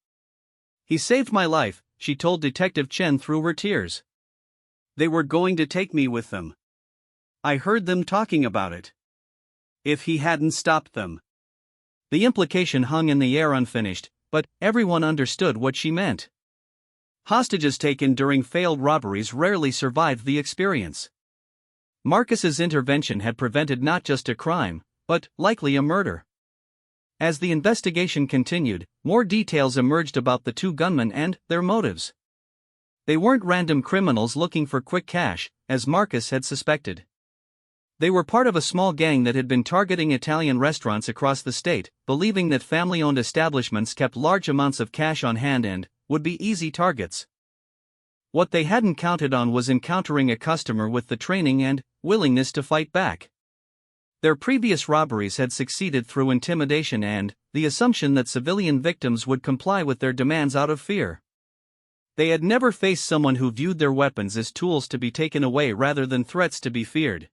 He saved my life, she told Detective Chen through her tears. They were going to take me with them. I heard them talking about it. If he hadn't stopped them. The implication hung in the air unfinished, but everyone understood what she meant. Hostages taken during failed robberies rarely survived the experience. Marcus's intervention had prevented not just a crime, but likely a murder. As the investigation continued, more details emerged about the two gunmen and their motives. They weren't random criminals looking for quick cash, as Marcus had suspected. They were part of a small gang that had been targeting Italian restaurants across the state, believing that family-owned establishments kept large amounts of cash on hand and would be easy targets. What they hadn't counted on was encountering a customer with the training and willingness to fight back. Their previous robberies had succeeded through intimidation and the assumption that civilian victims would comply with their demands out of fear. They had never faced someone who viewed their weapons as tools to be taken away rather than threats to be feared.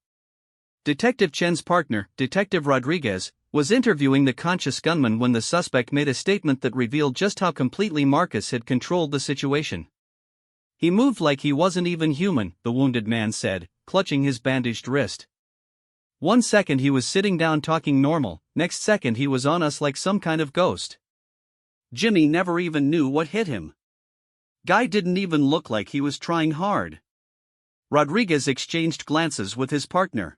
Detective Chen's partner, Detective Rodriguez, was interviewing the conscious gunman when the suspect made a statement that revealed just how completely Marcus had controlled the situation. He moved like he wasn't even human, the wounded man said, clutching his bandaged wrist. One second he was sitting down talking normal, next second he was on us like some kind of ghost. Jimmy never even knew what hit him. Guy didn't even look like he was trying hard. Rodriguez exchanged glances with his partner.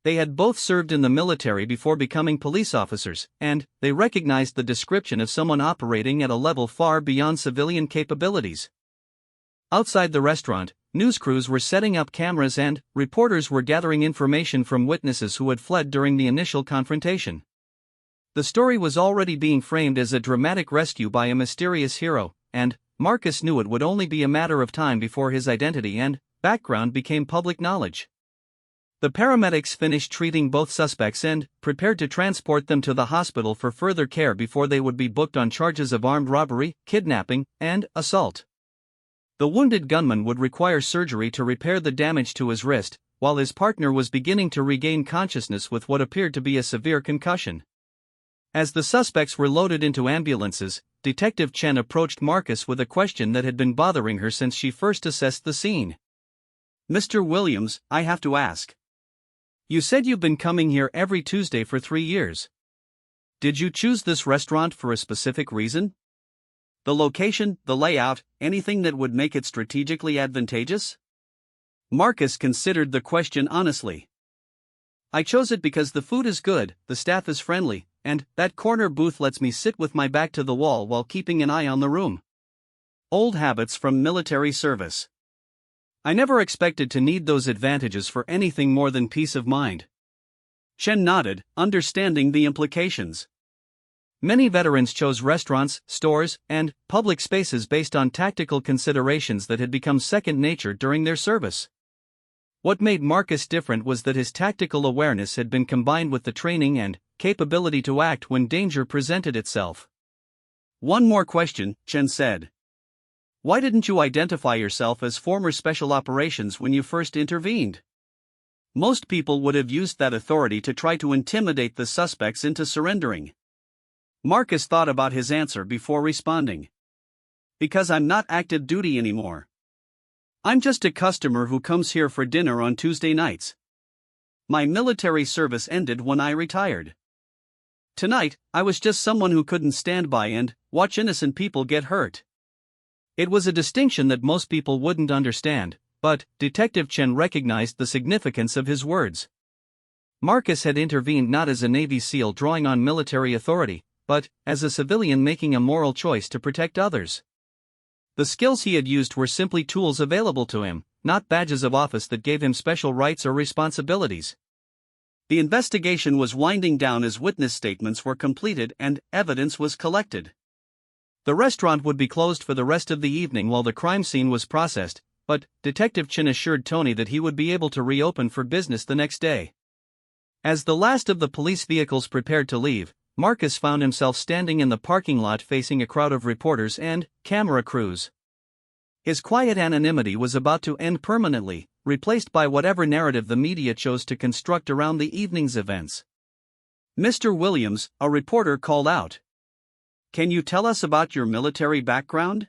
They had both served in the military before becoming police officers, and they recognized the description of someone operating at a level far beyond civilian capabilities. Outside the restaurant, news crews were setting up cameras and reporters were gathering information from witnesses who had fled during the initial confrontation. The story was already being framed as a dramatic rescue by a mysterious hero, and Marcus knew it would only be a matter of time before his identity and background became public knowledge. The paramedics finished treating both suspects and prepared to transport them to the hospital for further care before they would be booked on charges of armed robbery, kidnapping, and assault. The wounded gunman would require surgery to repair the damage to his wrist, while his partner was beginning to regain consciousness with what appeared to be a severe concussion. As the suspects were loaded into ambulances, Detective Chen approached Marcus with a question that had been bothering her since she first assessed the scene. "Mr. Williams, I have to ask. You said you've been coming here every Tuesday for 3 years. Did you choose this restaurant for a specific reason? The location, the layout, anything that would make it strategically advantageous?" Marcus considered the question honestly. "I chose it because the food is good, the staff is friendly, and that corner booth lets me sit with my back to the wall while keeping an eye on the room. Old habits from military service. I never expected to need those advantages for anything more than peace of mind." Chen nodded, understanding the implications. Many veterans chose restaurants, stores, and public spaces based on tactical considerations that had become second nature during their service. What made Marcus different was that his tactical awareness had been combined with the training and capability to act when danger presented itself. "One more question," Chen said. "Why didn't you identify yourself as former Special Operations when you first intervened? Most people would have used that authority to try to intimidate the suspects into surrendering." Marcus thought about his answer before responding. "Because I'm not active duty anymore. I'm just a customer who comes here for dinner on Tuesday nights. My military service ended when I retired. Tonight, I was just someone who couldn't stand by and watch innocent people get hurt." It was a distinction that most people wouldn't understand, but Detective Chen recognized the significance of his words. Marcus had intervened not as a Navy SEAL drawing on military authority, but as a civilian making a moral choice to protect others. The skills he had used were simply tools available to him, not badges of office that gave him special rights or responsibilities. The investigation was winding down as witness statements were completed and evidence was collected. The restaurant would be closed for the rest of the evening while the crime scene was processed, but Detective Chen assured Tony that he would be able to reopen for business the next day. As the last of the police vehicles prepared to leave, Marcus found himself standing in the parking lot facing a crowd of reporters and camera crews. His quiet anonymity was about to end permanently, replaced by whatever narrative the media chose to construct around the evening's events. "Mr. Williams," a reporter called out. "Can you tell us about your military background?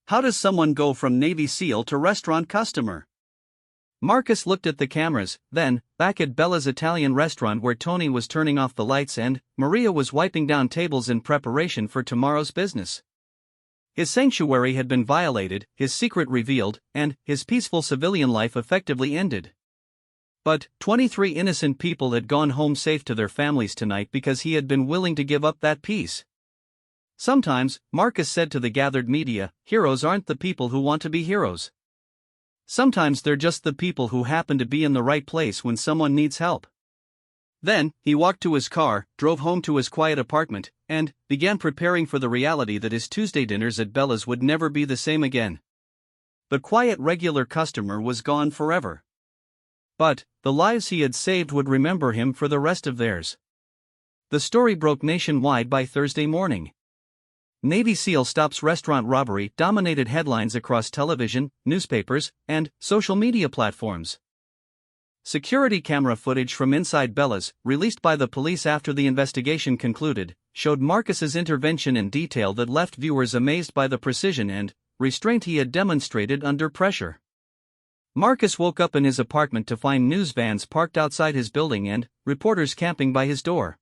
How does someone go from Navy SEAL to restaurant customer?" Marcus looked at the cameras, then back at Bella's Italian restaurant where Tony was turning off the lights and Maria was wiping down tables in preparation for tomorrow's business. His sanctuary had been violated, his secret revealed, and his peaceful civilian life effectively ended. But 23 innocent people had gone home safe to their families tonight because he had been willing to give up that peace. Sometimes, Marcus said to the gathered media, heroes aren't the people who want to be heroes. Sometimes they're just the people who happen to be in the right place when someone needs help. Then, he walked to his car, drove home to his quiet apartment, and began preparing for the reality that his Tuesday dinners at Bella's would never be the same again. The quiet regular customer was gone forever. But the lives he had saved would remember him for the rest of theirs. The story broke nationwide by Thursday morning. Navy SEAL stops restaurant robbery dominated headlines across television, newspapers, and social media platforms. Security camera footage from inside Bella's, released by the police after the investigation concluded, showed Marcus's intervention in detail that left viewers amazed by the precision and restraint he had demonstrated under pressure. Marcus woke up in his apartment to find news vans parked outside his building and reporters camping by his door.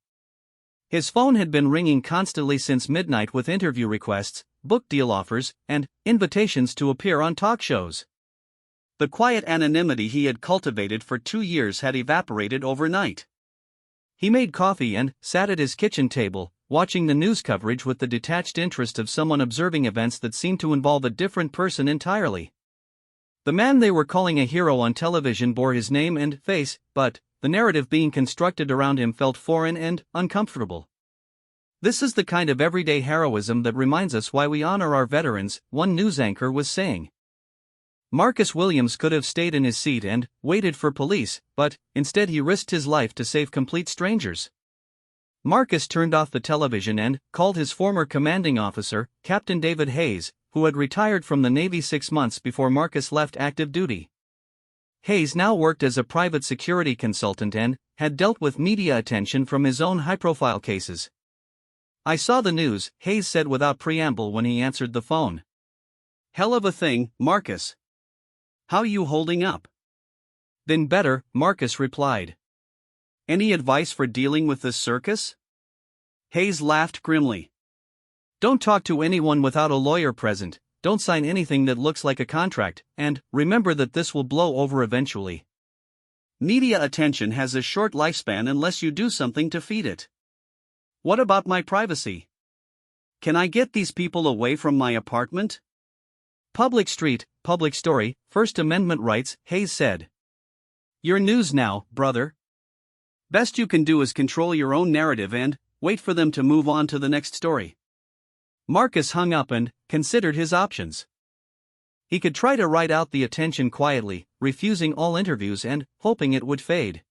His phone had been ringing constantly since midnight with interview requests, book deal offers, and invitations to appear on talk shows. The quiet anonymity he had cultivated for 2 years had evaporated overnight. He made coffee and sat at his kitchen table, watching the news coverage with the detached interest of someone observing events that seemed to involve a different person entirely. The man they were calling a hero on television bore his name and face, but the narrative being constructed around him felt foreign and uncomfortable. "This is the kind of everyday heroism that reminds us why we honor our veterans," one news anchor was saying. Marcus Williams could have stayed in his seat and waited for police, but instead he risked his life to save complete strangers. Marcus turned off the television and called his former commanding officer, Captain David Hayes, who had retired from the Navy 6 months before Marcus left active duty. Hayes now worked as a private security consultant and had dealt with media attention from his own high-profile cases. "I saw the news," Hayes said without preamble when he answered the phone. "Hell of a thing, Marcus. How you holding up?" "Been better," Marcus replied. "Any advice for dealing with this circus?" Hayes laughed grimly. "Don't talk to anyone without a lawyer present, don't sign anything that looks like a contract, and remember that this will blow over eventually. Media attention has a short lifespan unless you do something to feed it. What about my privacy? Can I get these people away from my apartment?" "Public street, public story, First Amendment rights," Hayes said. "Your news now, brother. Best you can do is control your own narrative and wait for them to move on to the next story." Marcus hung up and considered his options. He could try to ride out the attention quietly, refusing all interviews and hoping it would fade.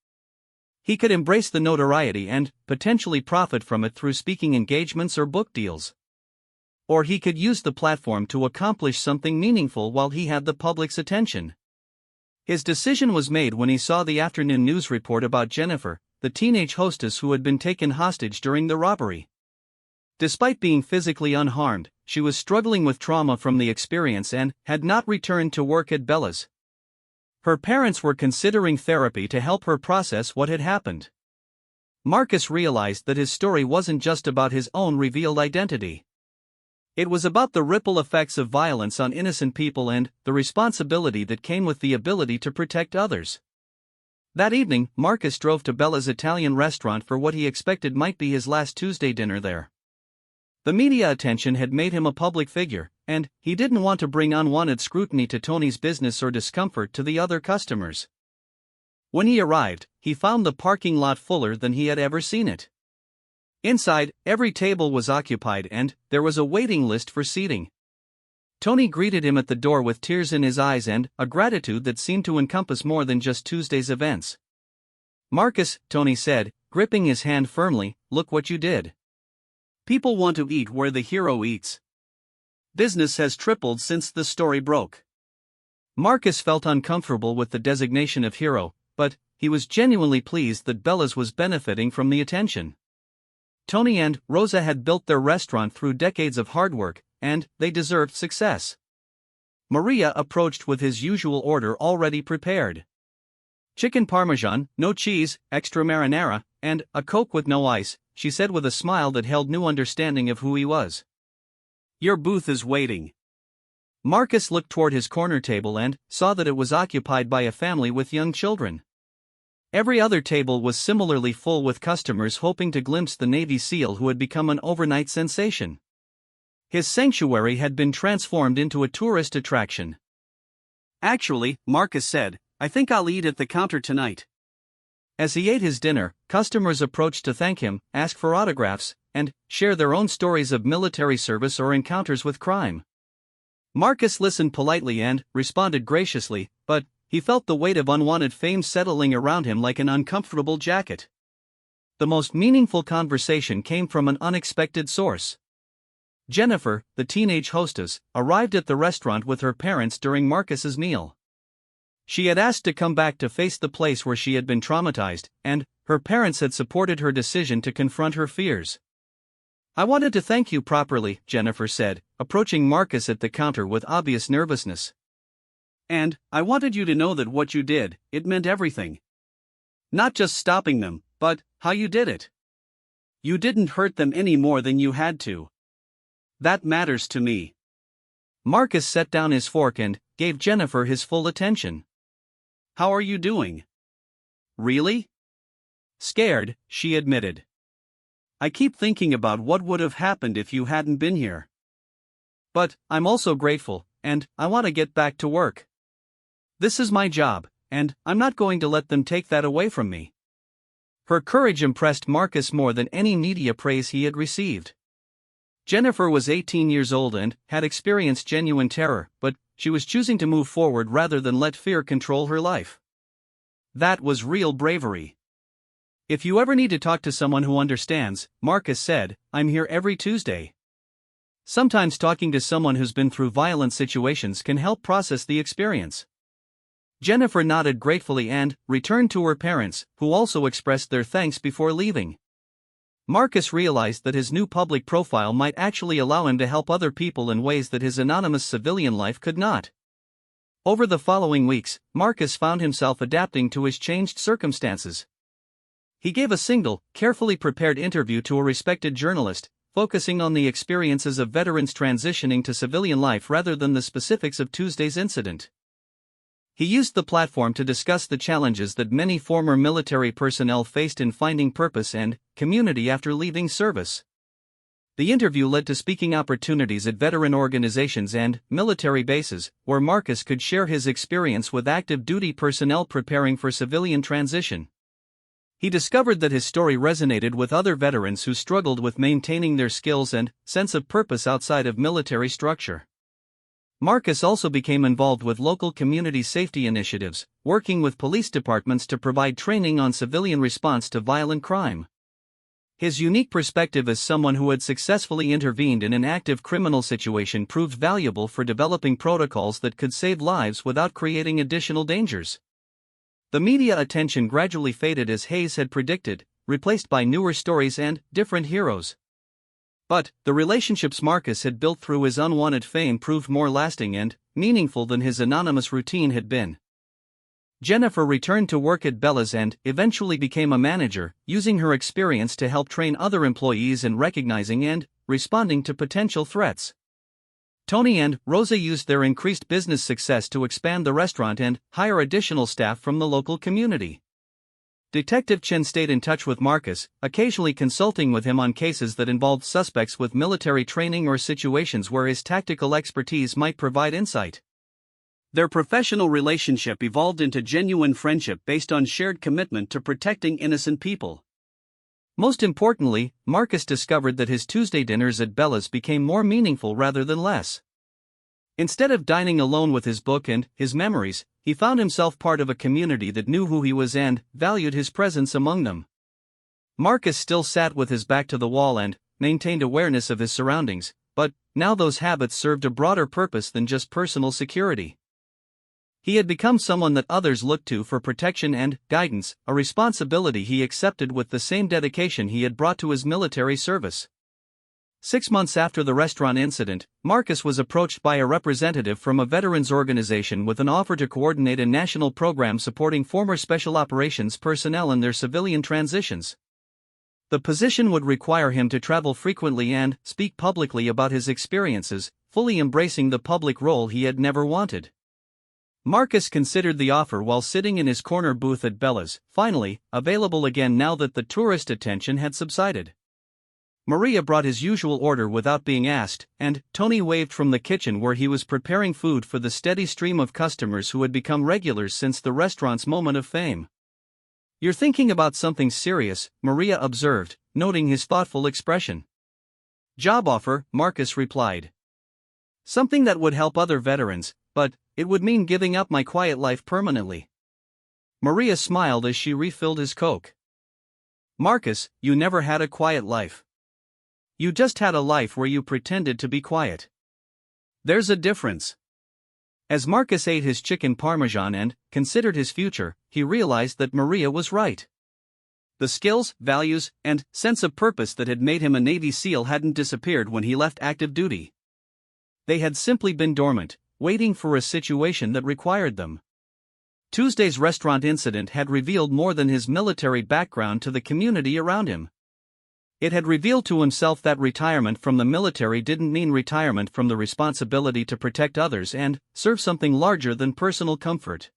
He could embrace the notoriety and potentially profit from it through speaking engagements or book deals. Or he could use the platform to accomplish something meaningful while he had the public's attention. His decision was made when he saw the afternoon news report about Jennifer, the teenage hostess who had been taken hostage during the robbery. Despite being physically unharmed, she was struggling with trauma from the experience and had not returned to work at Bella's. Her parents were considering therapy to help her process what had happened. Marcus realized that his story wasn't just about his own revealed identity. It was about the ripple effects of violence on innocent people and the responsibility that came with the ability to protect others. That evening, Marcus drove to Bella's Italian restaurant for what he expected might be his last Tuesday dinner there. The media attention had made him a public figure, and he didn't want to bring unwanted scrutiny to Tony's business or discomfort to the other customers. When he arrived, he found the parking lot fuller than he had ever seen it. Inside, every table was occupied and there was a waiting list for seating. Tony greeted him at the door with tears in his eyes and a gratitude that seemed to encompass more than just Tuesday's events. "Marcus," Tony said, gripping his hand firmly, "look what you did. People want to eat where the hero eats. Business has tripled since the story broke." Marcus felt uncomfortable with the designation of hero, but he was genuinely pleased that Bella's was benefiting from the attention. Tony and Rosa had built their restaurant through decades of hard work, and they deserved success. Maria approached with his usual order already prepared. "Chicken parmesan, no cheese, extra marinara, and a Coke with no ice," she said with a smile that held new understanding of who he was. "Your booth is waiting." Marcus looked toward his corner table and saw that it was occupied by a family with young children. Every other table was similarly full with customers hoping to glimpse the Navy SEAL who had become an overnight sensation. His sanctuary had been transformed into a tourist attraction. "Actually," Marcus said, "I think I'll eat at the counter tonight." As he ate his dinner, customers approached to thank him, ask for autographs, and share their own stories of military service or encounters with crime. Marcus listened politely and responded graciously, but he felt the weight of unwanted fame settling around him like an uncomfortable jacket. The most meaningful conversation came from an unexpected source. Jennifer, the teenage hostess, arrived at the restaurant with her parents during Marcus's meal. She had asked to come back to face the place where she had been traumatized, and her parents had supported her decision to confront her fears. "I wanted to thank you properly," Jennifer said, approaching Marcus at the counter with obvious nervousness. "And I wanted you to know that what you did, it meant everything. Not just stopping them, but how you did it. You didn't hurt them any more than you had to. That matters to me. Marcus set down his fork and gave Jennifer his full attention. How are you doing? Really? Scared, she admitted. I keep thinking about what would have happened if you hadn't been here. But I'm also grateful, and I want to get back to work. This is my job, and I'm not going to let them take that away from me. Her courage impressed Marcus more than any media praise he had received. Jennifer was 18 years old and had experienced genuine terror, but she was choosing to move forward rather than let fear control her life. That was real bravery. If you ever need to talk to someone who understands, Marcus said, I'm here every Tuesday. Sometimes talking to someone who's been through violent situations can help process the experience. Jennifer nodded gratefully and returned to her parents, who also expressed their thanks before leaving. Marcus realized that his new public profile might actually allow him to help other people in ways that his anonymous civilian life could not. Over the following weeks, Marcus found himself adapting to his changed circumstances. He gave a single, carefully prepared interview to a respected journalist, focusing on the experiences of veterans transitioning to civilian life rather than the specifics of Tuesday's incident. He used the platform to discuss the challenges that many former military personnel faced in finding purpose and community after leaving service. The interview led to speaking opportunities at veteran organizations and military bases, where Marcus could share his experience with active duty personnel preparing for civilian transition. He discovered that his story resonated with other veterans who struggled with maintaining their skills and sense of purpose outside of military structure. Marcus also became involved with local community safety initiatives, working with police departments to provide training on civilian response to violent crime. His unique perspective as someone who had successfully intervened in an active criminal situation proved valuable for developing protocols that could save lives without creating additional dangers. The media attention gradually faded as Hayes had predicted, replaced by newer stories and different heroes. But the relationships Marcus had built through his unwanted fame proved more lasting and meaningful than his anonymous routine had been. Jennifer returned to work at Bella's and eventually became a manager, using her experience to help train other employees in recognizing and responding to potential threats. Tony and Rosa used their increased business success to expand the restaurant and hire additional staff from the local community. Detective Chen stayed in touch with Marcus, occasionally consulting with him on cases that involved suspects with military training or situations where his tactical expertise might provide insight. Their professional relationship evolved into genuine friendship based on shared commitment to protecting innocent people. Most importantly, Marcus discovered that his Tuesday dinners at Bella's became more meaningful rather than less. Instead of dining alone with his book and his memories, he found himself part of a community that knew who he was and valued his presence among them. Marcus still sat with his back to the wall and maintained awareness of his surroundings, but now those habits served a broader purpose than just personal security. He had become someone that others looked to for protection and guidance, a responsibility he accepted with the same dedication he had brought to his military service. 6 months after the restaurant incident, Marcus was approached by a representative from a veterans organization with an offer to coordinate a national program supporting former special operations personnel in their civilian transitions. The position would require him to travel frequently and speak publicly about his experiences, fully embracing the public role he had never wanted. Marcus considered the offer while sitting in his corner booth at Bella's, finally available again now that the tourist attention had subsided. Maria brought his usual order without being asked, and Tony waved from the kitchen where he was preparing food for the steady stream of customers who had become regulars since the restaurant's moment of fame. "You're thinking about something serious," Maria observed, noting his thoughtful expression. "Job offer," Marcus replied. "Something that would help other veterans, but it would mean giving up my quiet life permanently." Maria smiled as she refilled his Coke. "Marcus, you never had a quiet life. You just had a life where you pretended to be quiet. There's a difference." As Marcus ate his chicken parmesan and considered his future, he realized that Maria was right. The skills, values, and sense of purpose that had made him a Navy SEAL hadn't disappeared when he left active duty. They had simply been dormant, waiting for a situation that required them. Tuesday's restaurant incident had revealed more than his military background to the community around him. It had revealed to himself that retirement from the military didn't mean retirement from the responsibility to protect others and serve something larger than personal comfort.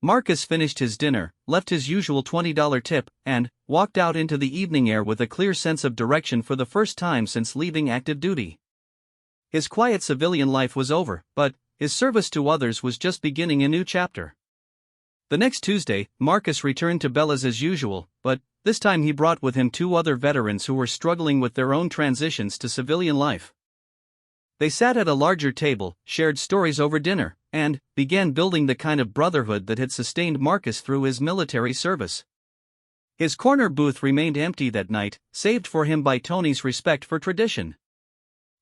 Marcus finished his dinner, left his usual $20 tip, and walked out into the evening air with a clear sense of direction for the first time since leaving active duty. His quiet civilian life was over, but his service to others was just beginning a new chapter. The next Tuesday, Marcus returned to Bella's as usual, but this time he brought with him 2 other veterans who were struggling with their own transitions to civilian life. They sat at a larger table, shared stories over dinner, and began building the kind of brotherhood that had sustained Marcus through his military service. His corner booth remained empty that night, saved for him by Tony's respect for tradition.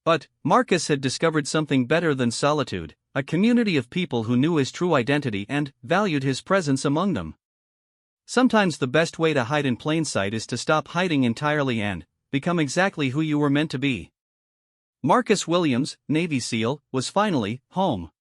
But Marcus had discovered something better than solitude, a community of people who knew his true identity and valued his presence among them. Sometimes the best way to hide in plain sight is to stop hiding entirely and become exactly who you were meant to be. Marcus Williams, Navy SEAL, was finally home.